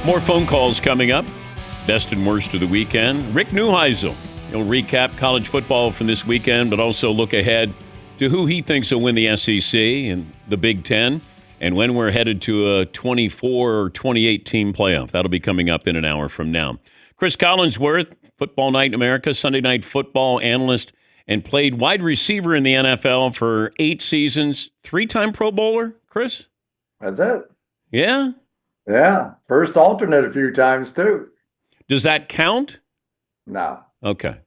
More phone calls coming up. Best and worst of the weekend. Rick Neuheisel. He'll recap college football from this weekend, but also look ahead to who he thinks will win the SEC and the Big Ten, and when we're headed to a 24 or 28 team playoff. That'll be coming up in an hour from now. Cris Collinsworth, Football Night in America, Sunday Night Football analyst, and played wide receiver in the NFL for 8 seasons. 3-time Pro Bowler, Cris? That's it. Yeah? Yeah. First alternate a few times, too. Does that count? No. Okay.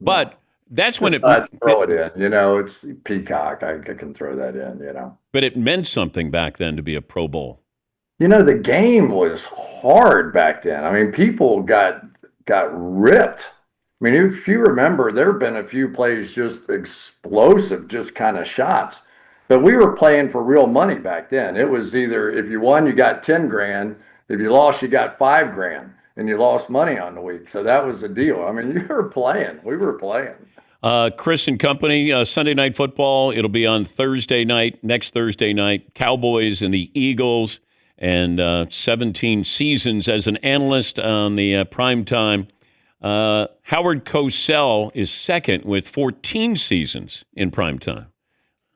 But that's when throw it in. You know, it's Peacock. I can throw that in, you know. But it meant something back then to be a Pro Bowl. You know, the game was hard back then. I mean, people got ripped. I mean, if you remember, there have been a few plays just explosive, just kind of shots. But we were playing for real money back then. It was either if you won, you got 10 grand. If you lost, you got 5 grand. And you lost money on the week. So that was the deal. I mean, you were playing. We were playing. Cris and company, Sunday Night Football. It'll be on Thursday night, next Thursday night. Cowboys and the Eagles, and 17 seasons as an analyst on the prime time. Howard Cosell is second with 14 seasons in prime time.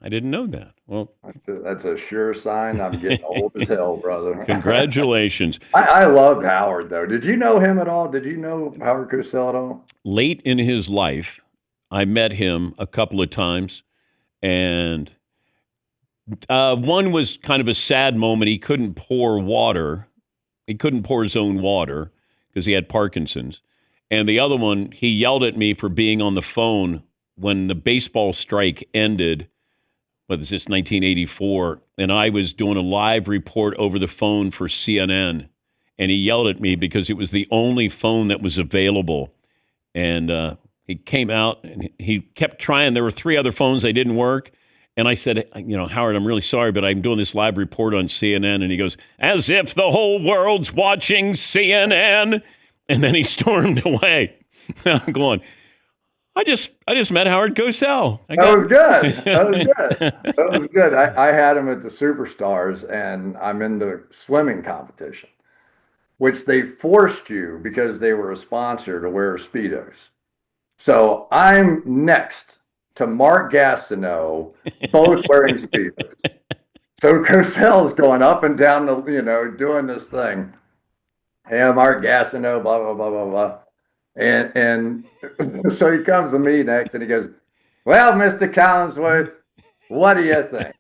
I didn't know that. Well, that's a sure sign I'm getting old as hell, brother. Congratulations. I loved Howard, though. Did you know him at all? Did you know Howard Cosell at all? Late in his life, I met him a couple of times, and one was kind of a sad moment. He couldn't pour water. He couldn't pour his own water because he had Parkinson's. And the other one, he yelled at me for being on the phone when the baseball strike ended. What is this, 1984? And I was doing a live report over the phone for CNN. And he yelled at me because it was the only phone that was available. And he came out and he kept trying. There were 3 other phones that didn't work. And I said, you know, Howard, I'm really sorry, but I'm doing this live report on CNN. And he goes, as if the whole world's watching CNN. And then he stormed away. I'm going, I just met Howard Cosell. That was good. That was good. I had him at the Superstars, and I'm in the swimming competition, which they forced you because they were a sponsor to wear Speedos. So I'm next to Mark Gastineau, both wearing Speedos. So Cosell's going up and down the, doing this thing. Hey, Mark Gastineau, blah, blah, blah, blah, blah. And so he comes to me next and he goes, well, Mr. Collinsworth, what do you think?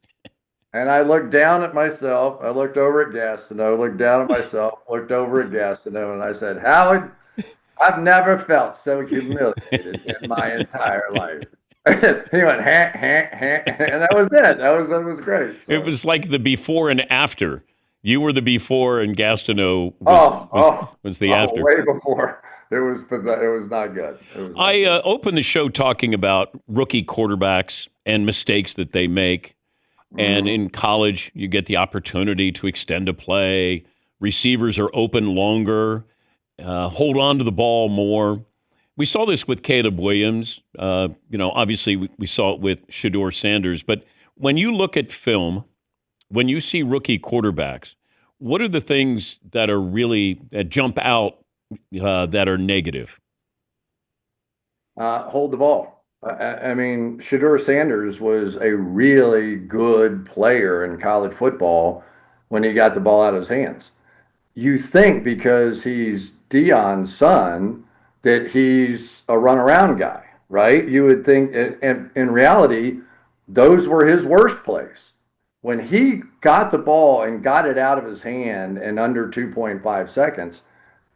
And I looked down at myself. I looked over at Gastineau, looked down at myself, looked over at Gastineau, and I said, Howard, I've never felt so humiliated in my entire life. He went, and that was it. That was great. So. It was like the before and after. You were the before, and Gastineau was the after. Way before. It was not good. I opened the show talking about rookie quarterbacks and mistakes that they make. And in college, you get the opportunity to extend a play. Receivers are open longer, hold on to the ball more. We saw this with Caleb Williams. Obviously we saw it with Shedeur Sanders. But when you look at film, when you see rookie quarterbacks, what are the things that are really that jump out that are negative? Hold the ball. I mean, Shedeur Sanders was a really good player in college football when he got the ball out of his hands. You think because he's Deion's son that he's a runaround guy, right? You would think, and in reality, those were his worst plays. When he got the ball and got it out of his hand in under 2.5 seconds,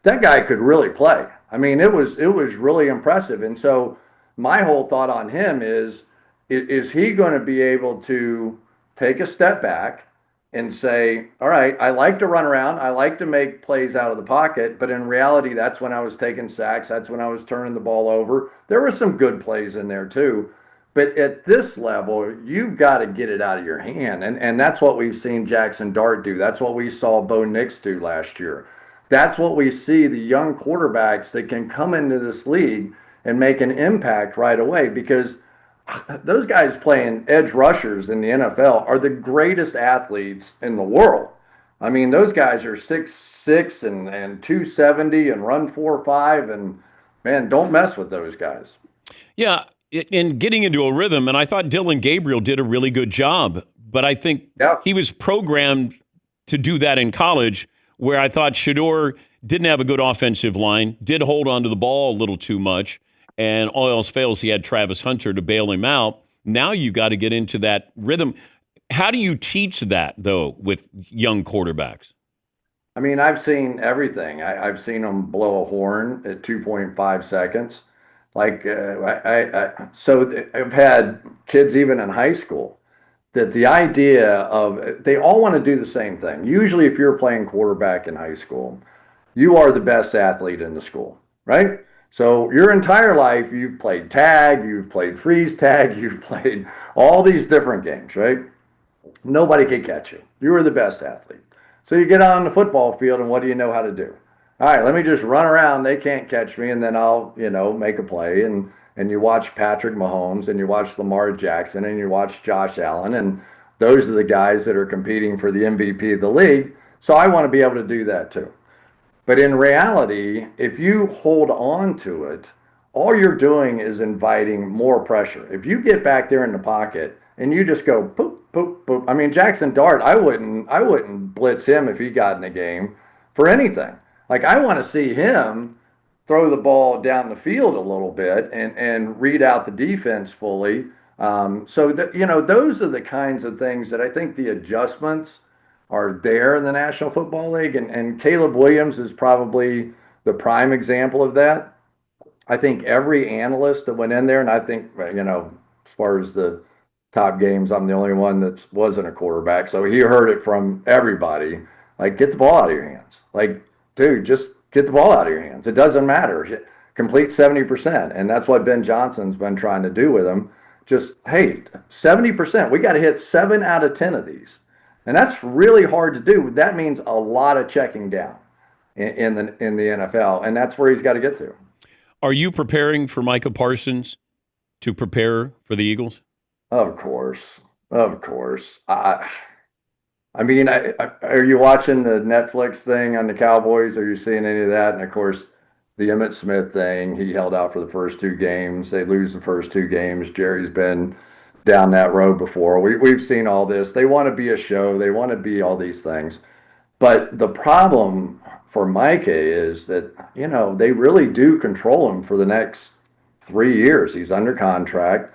that guy could really play. I mean, it was really impressive. And so my whole thought on him is he going to be able to take a step back and say, all right, I like to run around. I like to make plays out of the pocket. But in reality, that's when I was taking sacks. That's when I was turning the ball over. There were some good plays in there too. But at this level, you've got to get it out of your hand. And that's what we've seen Jackson Dart do. That's what we saw Bo Nix do last year. That's what we see the young quarterbacks that can come into this league and make an impact right away, because those guys playing edge rushers in the NFL are the greatest athletes in the world. I mean, those guys are 6'6" and 270 and run 4.5, and man, don't mess with those guys. Yeah, in getting into a rhythm, and I thought Dylan Gabriel did a really good job, but I think Yeah. he was programmed to do that in college, where I thought Shador didn't have a good offensive line, did hold on to the ball a little too much, and all else fails, he had Travis Hunter to bail him out. Now you got to get into that rhythm. How do you teach that, though, with young quarterbacks? I mean, I've seen everything. I've seen them blow a horn at 2.5 seconds. Like, I've had kids even in high school that the idea of they all want to do the same thing. Usually, if you're playing quarterback in high school, you are the best athlete in the school, right? So your entire life, you've played tag, you've played freeze tag, you've played all these different games, right? Nobody could catch you. You were the best athlete. So you get on the football field, and what do you know how to do? All right, let me just run around. They can't catch me, and then I'll, make a play. And you watch Patrick Mahomes, and you watch Lamar Jackson, and you watch Josh Allen, and those are the guys that are competing for the MVP of the league. So I want to be able to do that too. But in reality, if you hold on to it, all you're doing is inviting more pressure. If you get back there in the pocket and you just go poop, poop, poop. I mean, Jackson Dart, I wouldn't blitz him if he got in a game for anything. Like I want to see him throw the ball down the field a little bit and read out the defense fully. So that those are the kinds of things that I think the adjustments are there in the National Football League, and Caleb Williams is probably the prime example of that. I think every analyst that went in there, and I think as far as the top games, I'm the only one that wasn't a quarterback, so he heard it from everybody. Like, get the ball out of your hands. Like, dude, just get the ball out of your hands. It doesn't matter. Complete 70%. And that's what Ben Johnson's been trying to do with him. Just, hey, 70%. We got to hit 7 out of 10 of these. And that's really hard to do. That means a lot of checking down in the NFL. And that's where he's got to get to. Are you preparing for Micah Parsons to prepare for the Eagles? Of course. Of course. I mean, are you watching the Netflix thing on the Cowboys? Are you seeing any of that? And of course, the Emmitt Smith thing, he held out for the first 2 games. They lose the first 2 games. Jerry's been down that road before. We've seen all this. They want to be a show. They want to be all these things. But the problem for Micah is that, they really do control him for the next 3 years. He's under contract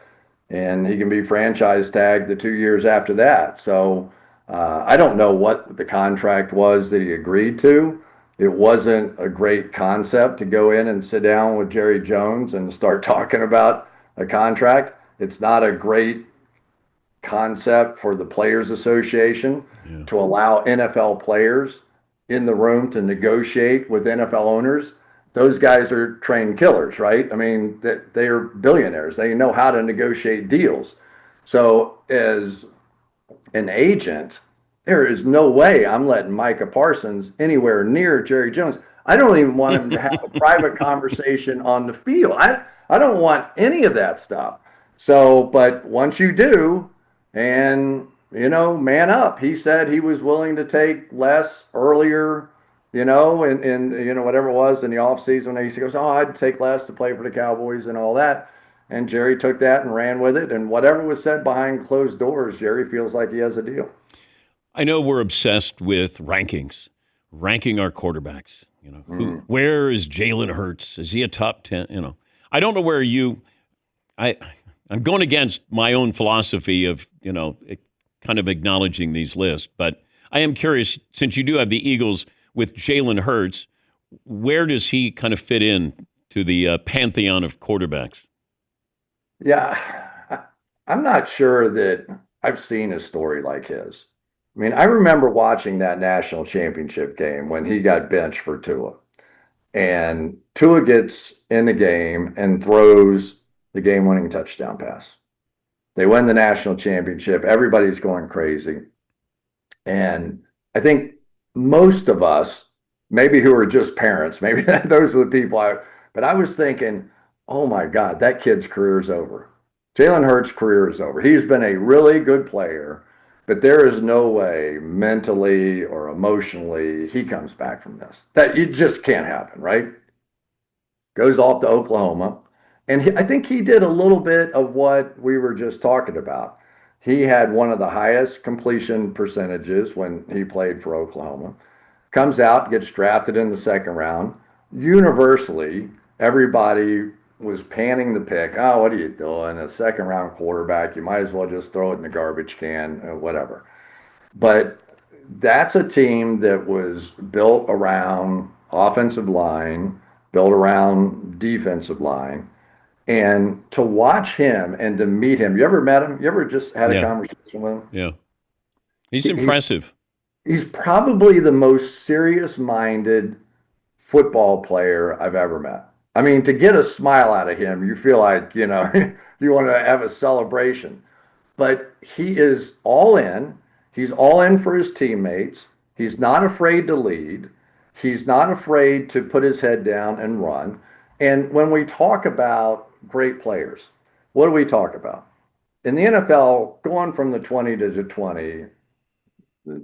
and he can be franchise tagged the 2 years after that. So I don't know what the contract was that he agreed to. It wasn't a great concept to go in and sit down with Jerry Jones and start talking about a contract. It's not a great concept for the Players Association to allow NFL players in the room to negotiate with NFL owners. Those guys are trained killers, right? I mean, they are billionaires. They know how to negotiate deals. So as an agent, there is no way I'm letting Micah Parsons anywhere near Jerry Jones. I don't even want him to have a private conversation on the field. I don't want any of that stuff. So, but once you do, and man up. He said he was willing to take less earlier, in whatever it was in the offseason. He goes, oh, I'd take less to play for the Cowboys and all that. And Jerry took that and ran with it. And whatever was said behind closed doors, Jerry feels like he has a deal. I know we're obsessed with rankings, ranking our quarterbacks. Where is Jalen Hurts? Is he a top 10? I don't know where I'm going against my own philosophy of, kind of acknowledging these lists. But I am curious, since you do have the Eagles with Jalen Hurts, where does he kind of fit in to the pantheon of quarterbacks? Yeah, I'm not sure that I've seen a story like his. I mean, I remember watching that national championship game when he got benched for Tua. And Tua gets in the game and throws the game-winning touchdown pass. They win the national championship. Everybody's going crazy. And I think most of us, maybe who are just parents, maybe those are the people but I was thinking, oh my God, that kid's career is over. Jalen Hurts' career is over. He's been a really good player. But there is no way mentally or emotionally he comes back from this. That it just can't happen, right? Goes off to Oklahoma. And I think he did a little bit of what we were just talking about. He had one of the highest completion percentages when he played for Oklahoma. Comes out, gets drafted in the second round. Universally, everybody was panning the pick. Oh, what are you doing? A second round quarterback. You might as well just throw it in the garbage can, whatever. But that's a team that was built around offensive line, built around defensive line. And to watch him and to meet him, you ever met him? You ever just had a Yeah. conversation with him? Yeah. He's He's impressive. he's probably the most serious-minded football player I've ever met. I mean, to get a smile out of him, you feel like, you want to have a celebration. But he is all in. He's all in for his teammates. He's not afraid to lead. He's not afraid to put his head down and run. And when we talk about great players, what do we talk about? In the NFL, going from the 20 to the 20,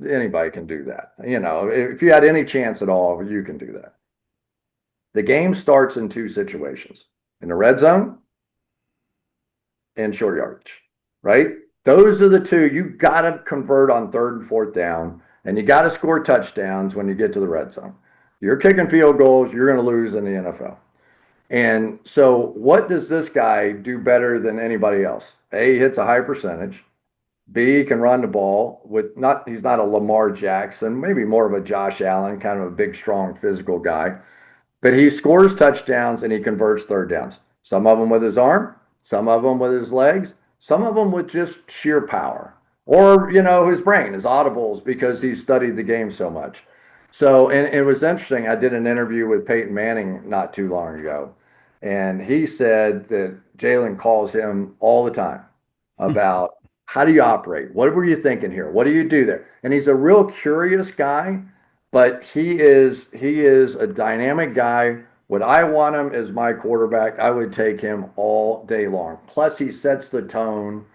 anybody can do that. If you had any chance at all, you can do that. The game starts in two situations, in the red zone and short yardage, right? Those are the two. You got to convert on third and fourth down, and you got to score touchdowns when you get to the red zone. You're kicking field goals, you're going to lose in the NFL. And so, what does this guy do better than anybody else? A, he hits a high percentage. B, he can run the ball with not, he's not a Lamar Jackson, maybe more of a Josh Allen, kind of a big, strong, physical guy. But he scores touchdowns and he converts third downs. Some of them with his arm, some of them with his legs, some of them with just sheer power. Or, his brain, his audibles, because he studied the game so much. So, and it was interesting. I did an interview with Peyton Manning not too long ago, and he said that Jalen calls him all the time about how do you operate? What were you thinking here? What do you do there? And he's a real curious guy, but he is a dynamic guy. Would I want him as my quarterback? I would take him all day long. Plus, he sets the tone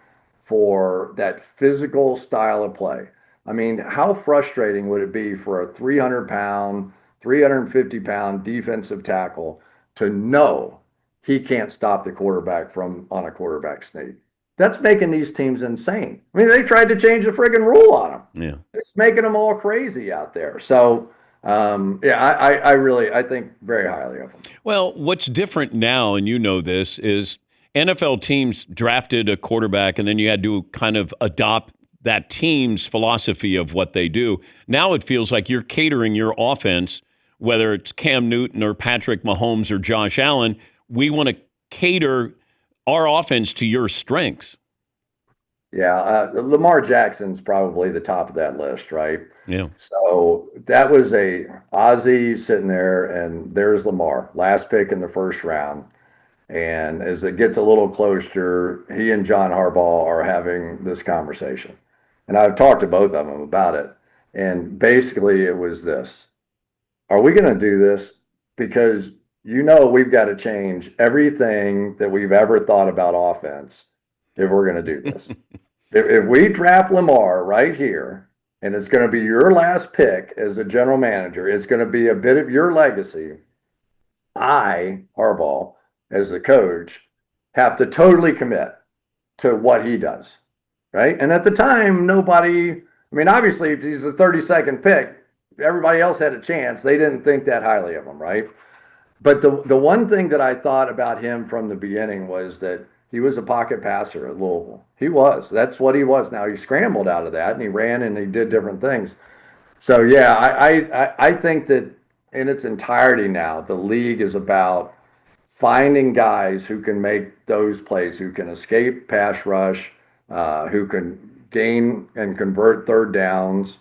for that physical style of play. I mean, how frustrating would it be for a 300-pound, 350-pound defensive tackle to know he can't stop the quarterback from on a quarterback sneak? That's making these teams insane. I mean, they tried to change the friggin' rule on them. Yeah. It's making them all crazy out there. So, yeah, I think very highly of him. Well, what's different now, and you know this, is NFL teams drafted a quarterback and then you had to kind of adopt that team's philosophy of what they do. Now it feels like you're catering your offense, whether it's Cam Newton or Patrick Mahomes or Josh Allen. We want to cater our offense to your strengths. Yeah, Lamar Jackson's probably the top of that list, right? Yeah. So that was a Ozzie sitting there, and there's Lamar, last pick in the first round. And as it gets a little closer, he and John Harbaugh are having this conversation. And I've talked to both of them about it. And basically, it was this: are we going to do this? Because we've got to change everything that we've ever thought about offense if we're going to do this. If we draft Lamar right here, and it's going to be your last pick as a general manager, it's going to be a bit of your legacy. Harbaugh, as the coach, have to totally commit to what he does, right? And at the time, nobody, I mean, obviously, if he's the 32nd pick, everybody else had a chance. They didn't think that highly of him, right? But the one thing that I thought about him from the beginning was that he was a pocket passer at Louisville. He was. That's what he was. Now he scrambled out of that and he ran and he did different things. So yeah, I think that in its entirety now, the league is about finding guys who can make those plays, who can escape pass rush, who can gain and convert third downs,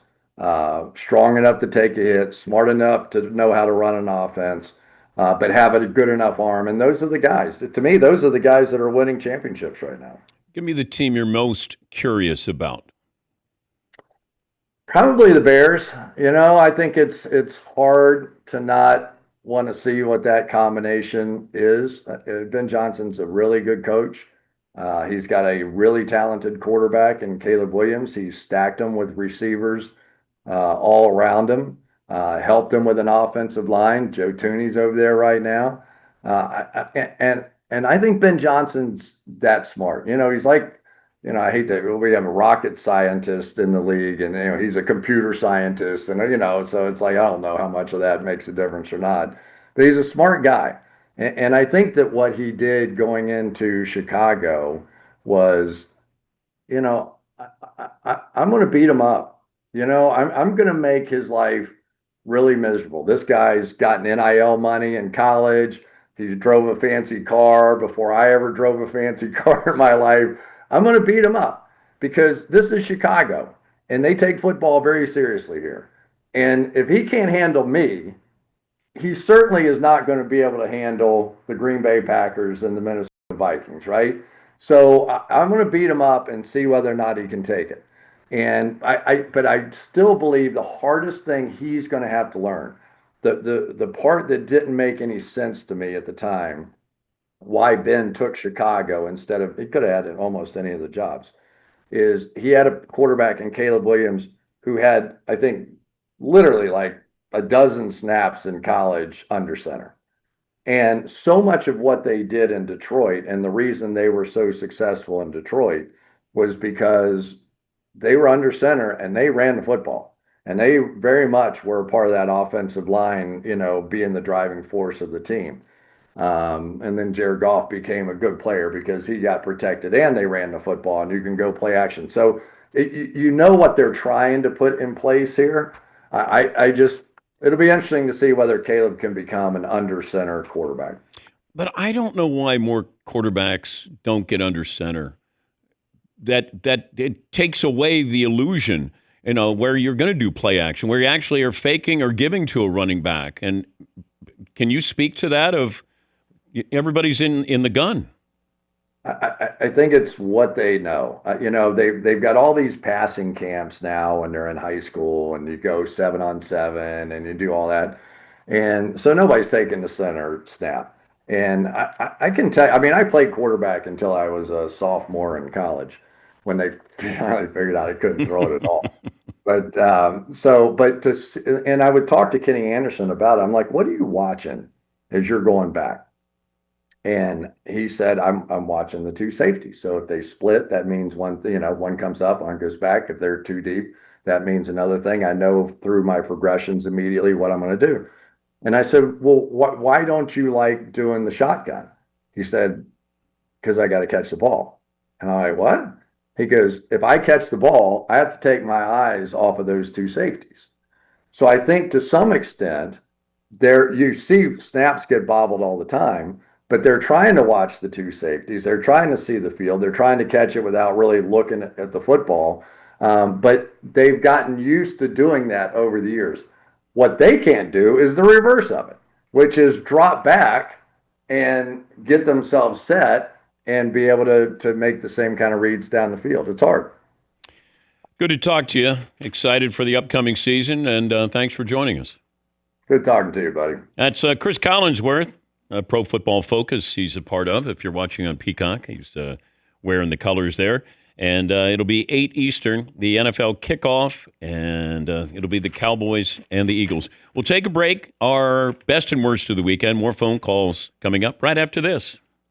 strong enough to take a hit, smart enough to know how to run an offense, but have a good enough arm. And those are the guys. To me, those are the guys that are winning championships right now. Give me the team you're most curious about. Probably the Bears. I think it's hard to not want to see what that combination is. Ben Johnson's a really good coach. He's got a really talented quarterback in Caleb Williams. He's stacked him with receivers all around him, helped him with an offensive line. Joe Tooney's over there right now. And I think Ben Johnson's that smart. He's like, I hate that we have a rocket scientist in the league, and he's a computer scientist, and so it's like I don't know how much of that makes a difference or not, but he's a smart guy, and I think that what he did going into Chicago was, you know, I'm going to beat him up. I'm going to make his life really miserable. This guy's gotten NIL money in college. He drove a fancy car before I ever drove a fancy car in my life. I'm going to beat him up because this is Chicago and they take football very seriously here. And if he can't handle me, he certainly is not going to be able to handle the Green Bay Packers and the Minnesota Vikings, right? So I'm going to beat him up and see whether or not he can take it. And but I still believe the hardest thing he's going to have to learn, the part that didn't make any sense to me at the time, why Ben took Chicago instead of he could have had almost any of the jobs, is he had a quarterback in Caleb Williams who had, I think, literally like a dozen snaps in college under center. And so much of what they did in Detroit and the reason they were so successful in Detroit was because they were under center and they ran the football. And they very much were part of that offensive line, being the driving force of the team. And then Jared Goff became a good player because he got protected and they ran the football and you can go play action. So you know what they're trying to put in place here. It'll be interesting to see whether Caleb can become an under center quarterback. But I don't know why more quarterbacks don't get under center. That it takes away the illusion, where you're going to do play action, where you actually are faking or giving to a running back. And can you speak to that of everybody's in the gun? I think it's what they know. They've got all these passing camps now when they're in high school, and you go 7-on-7, and you do all that, and so nobody's taking the center snap. And I can tell. I mean, I played quarterback until I was a sophomore in college, when they finally figured out I couldn't throw it at all. But and I would talk to Kenny Anderson about it. I'm like, what are you watching as you're going back? And he said, I'm watching the two safeties. So if they split, that means one comes up, one goes back. If they're too deep, that means another thing. I know through my progressions immediately what I'm going to do. And I said, well, why don't you like doing the shotgun? He said, because I got to catch the ball. And I'm like, what? He goes, if I catch the ball, I have to take my eyes off of those two safeties. So I think to some extent, you see snaps get bobbled all the time, but they're trying to watch the two safeties. They're trying to see the field. They're trying to catch it without really looking at the football. But they've gotten used to doing that over the years. What they can't do is the reverse of it, which is drop back and get themselves set and be able to make the same kind of reads down the field. It's hard. Good to talk to you. Excited for the upcoming season, and thanks for joining us. Good talking to you, buddy. That's Cris Collinsworth. Pro Football Focus he's a part of. If you're watching on Peacock, he's wearing the colors there. And it'll be 8 Eastern, the NFL kickoff, and it'll be the Cowboys and the Eagles. We'll take a break. Our best and worst of the weekend. More phone calls coming up right after this.